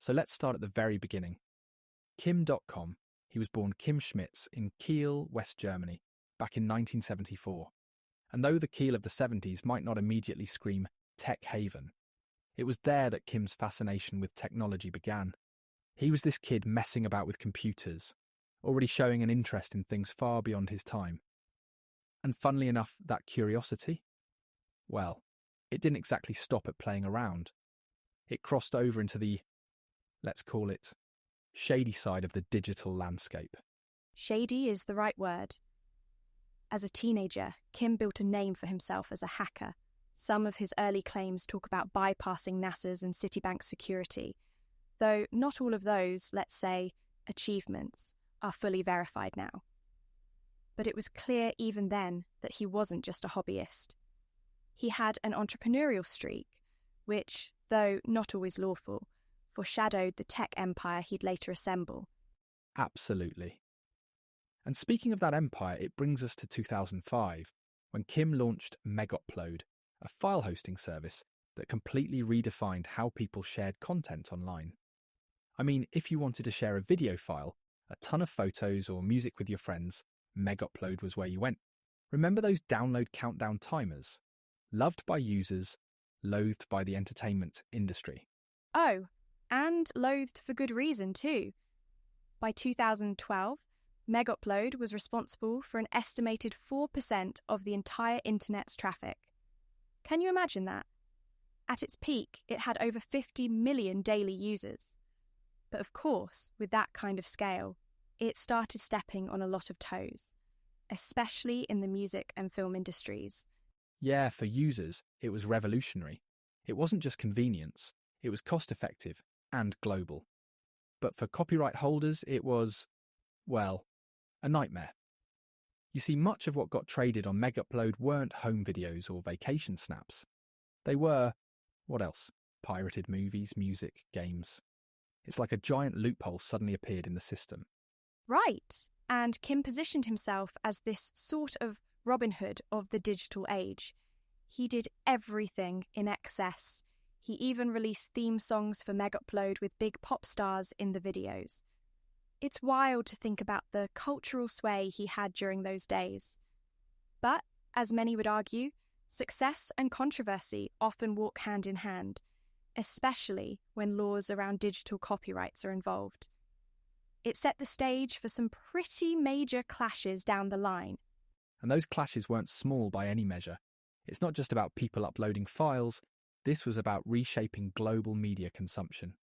So let's start at the very beginning. Kim Dotcom, he was born Kim Schmitz in Kiel, West Germany, back in 1974. And though the Kiel of the 70s might not immediately scream tech haven, it was there that Kim's fascination with technology began. He was this kid messing about with computers, already showing an interest in things far beyond his time. And funnily enough, that curiosity? Well, it didn't exactly stop at playing around. It crossed over into the, let's call it, shady side of the digital landscape. Shady is the right word. As a teenager, Kim built a name for himself as a hacker. Some of his early claims talk about bypassing NASA's and Citibank's security, though not all of those, let's say, achievements, are fully verified now. But it was clear even then that he wasn't just a hobbyist. He had an entrepreneurial streak, which, though not always lawful, foreshadowed the tech empire he'd later assemble. Absolutely. And speaking of that empire, it brings us to 2005, when Kim launched Megaupload, a file hosting service that completely redefined how people shared content online. I mean, if you wanted to share a video file, a ton of photos or music with your friends, Megaupload was where you went. Remember those download countdown timers? Loved by users, loathed by the entertainment industry. Oh, and loathed for good reason too. By 2012, Megaupload was responsible for an estimated 4% of the entire internet's traffic. Can you imagine that? At its peak, it had over 50 million daily users. But of course, with that kind of scale, it started stepping on a lot of toes, especially in the music and film industries. Yeah, for users, it was revolutionary. It wasn't just convenience, it was cost-effective and global. But for copyright holders, it was, well, a nightmare. You see, much of what got traded on Megaupload weren't home videos or vacation snaps. They were, what else? Pirated movies, music, games. It's like a giant loophole suddenly appeared in the system. Right, and Kim positioned himself as this sort of Robin Hood of the digital age. He did everything in excess. He even released theme songs for Megaupload with big pop stars in the videos. It's wild to think about the cultural sway he had during those days. But, as many would argue, success and controversy often walk hand in hand, especially when laws around digital copyrights are involved. It set the stage for some pretty major clashes down the line. And those clashes weren't small by any measure. It's not just about people uploading files, this was about reshaping global media consumption.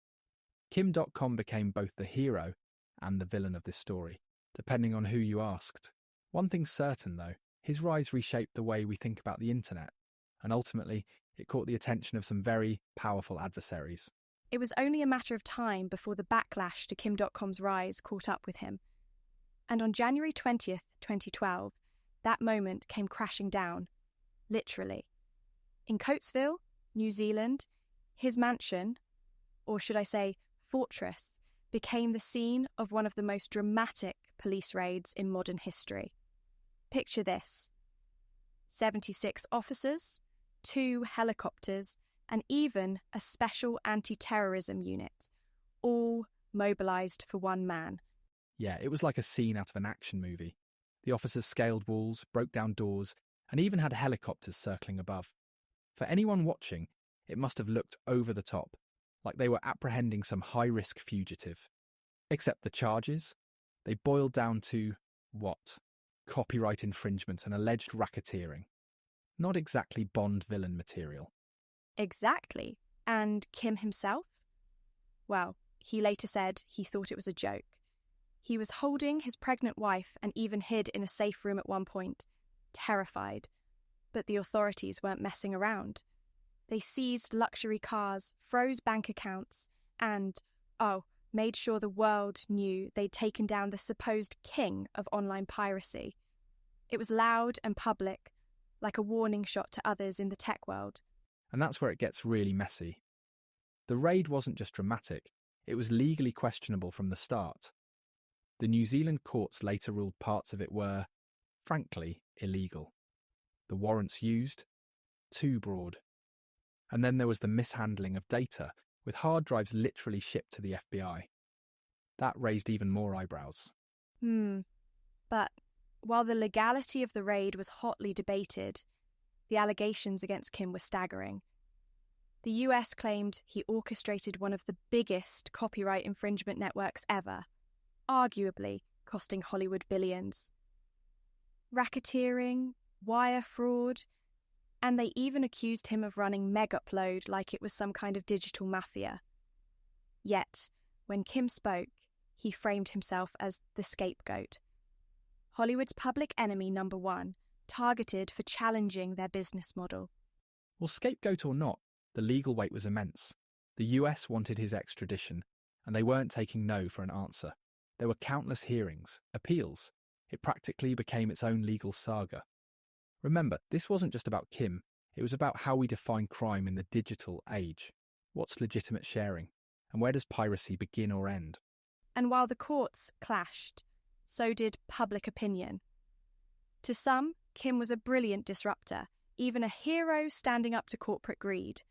Kim.com became both the hero and the villain of this story, depending on who you asked. One thing's certain, though, his rise reshaped the way we think about the internet, and ultimately, it caught the attention of some very powerful adversaries. It was only a matter of time before the backlash to Kim.com's rise caught up with him. And on January 20th, 2012, that moment came crashing down, literally. In Coatesville, New Zealand, his mansion, or should I say fortress, became the scene of one of the most dramatic police raids in modern history. Picture this: 76 officers, 2 helicopters, and even a special anti-terrorism unit, all mobilised for one man. Yeah, it was like a scene out of an action movie. The officers scaled walls, broke down doors, and even had helicopters circling above. For anyone watching, it must have looked over the top, like they were apprehending some high-risk fugitive. Except the charges, they boiled down to, what? Copyright infringement and alleged racketeering. Not exactly Bond villain material. Exactly. And Kim himself? Well, he later said he thought it was a joke. He was holding his pregnant wife and even hid in a safe room at one point, terrified. But the authorities weren't messing around. They seized luxury cars, froze bank accounts, and, made sure the world knew they'd taken down the supposed king of online piracy. It was loud and public, like a warning shot to others in the tech world. And that's where it gets really messy. The raid wasn't just dramatic, it was legally questionable from the start. The New Zealand courts later ruled parts of it were, frankly, illegal. The warrants used? Too broad. And then there was the mishandling of data, with hard drives literally shipped to the FBI. That raised even more eyebrows. But while the legality of the raid was hotly debated, the allegations against Kim were staggering. The US claimed he orchestrated one of the biggest copyright infringement networks ever, arguably costing Hollywood billions. Racketeering, wire fraud, and they even accused him of running Megaupload like it was some kind of digital mafia. Yet, when Kim spoke, he framed himself as the scapegoat. Hollywood's public enemy number one, targeted for challenging their business model. Well, scapegoat or not, the legal weight was immense. The US wanted his extradition, and they weren't taking no for an answer. There were countless hearings, appeals. It practically became its own legal saga. Remember, this wasn't just about Kim, it was about how we define crime in the digital age. What's legitimate sharing? And where does piracy begin or end? And while the courts clashed, so did public opinion. To some, Kim was a brilliant disruptor, even a hero standing up to corporate greed.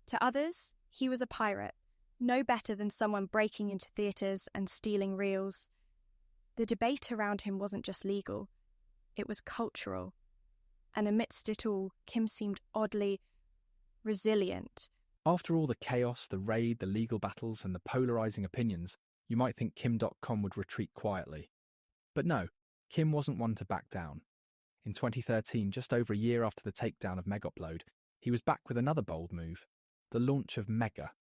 To others, he was a pirate, no better than someone breaking into theatres and stealing reels. The debate around him wasn't just legal, it was cultural. And amidst it all, Kim seemed oddly resilient. After all the chaos, the raid, the legal battles, and the polarising opinions, you might think Kim.com would retreat quietly. But no, Kim wasn't one to back down. In 2013, just over a year after the takedown of Megaupload, he was back with another bold move, the launch of Mega.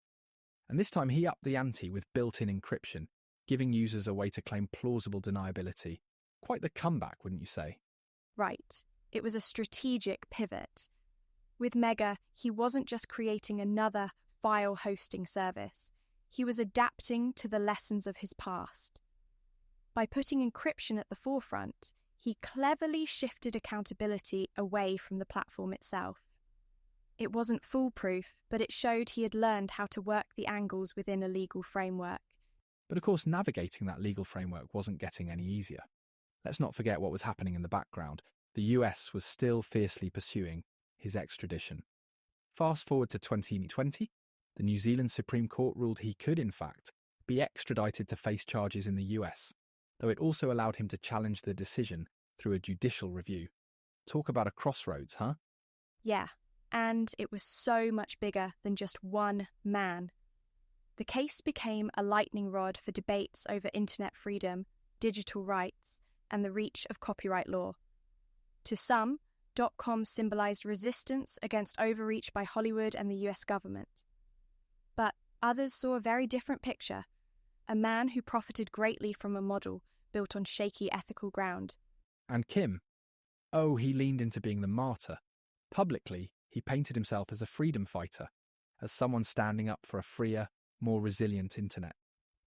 And this time he upped the ante with built-in encryption, giving users a way to claim plausible deniability. Quite the comeback, wouldn't you say? Right. It was a strategic pivot. With Mega, he wasn't just creating another file hosting service. He was adapting to the lessons of his past. By putting encryption at the forefront, he cleverly shifted accountability away from the platform itself. It wasn't foolproof, but it showed he had learned how to work the angles within a legal framework. But of course, navigating that legal framework wasn't getting any easier. Let's not forget what was happening in the background. The US was still fiercely pursuing his extradition. Fast forward to 2020, the New Zealand Supreme Court ruled he could, in fact, be extradited to face charges in the US, though it also allowed him to challenge the decision through a judicial review. Talk about a crossroads, huh? Yeah, and it was so much bigger than just one man. The case became a lightning rod for debates over internet freedom, digital rights, and the reach of copyright law. To some, Dotcom symbolised resistance against overreach by Hollywood and the US government. But others saw a very different picture, a man who profited greatly from a model built on shaky ethical ground. And Kim? Oh, he leaned into being the martyr. Publicly, he painted himself as a freedom fighter, as someone standing up for a freer, more resilient internet.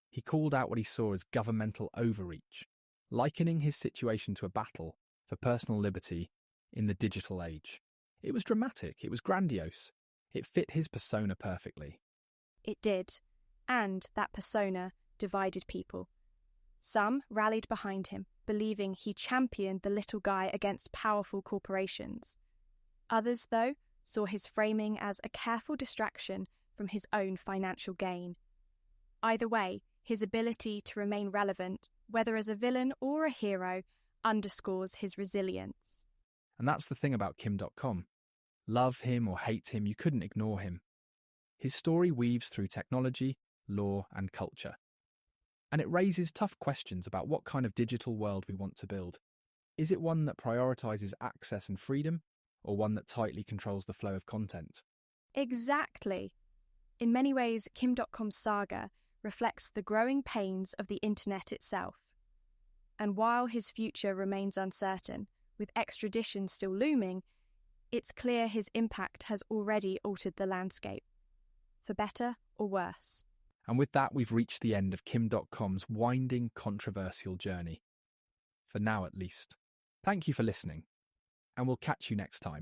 He called out what he saw as governmental overreach, likening his situation to a battle for personal liberty in the digital age. It was dramatic, it was grandiose, it fit his persona perfectly. It did, and that persona divided people. Some rallied behind him, believing he championed the little guy against powerful corporations. Others, though, saw his framing as a careful distraction from his own financial gain. Either way, his ability to remain relevant, whether as a villain or a hero, underscores his resilience. And that's the thing about Kim.com. Love him or hate him, you couldn't ignore him. His story weaves through technology, law, and culture. And it raises tough questions about what kind of digital world we want to build. Is it one that prioritises access and freedom, or one that tightly controls the flow of content? Exactly. In many ways, Kim.com's saga reflects the growing pains of the internet itself. And while his future remains uncertain, with extradition still looming, it's clear his impact has already altered the landscape, for better or worse. And with that, we've reached the end of Kim.com's winding, controversial journey. For now, at least. Thank you for listening, and we'll catch you next time.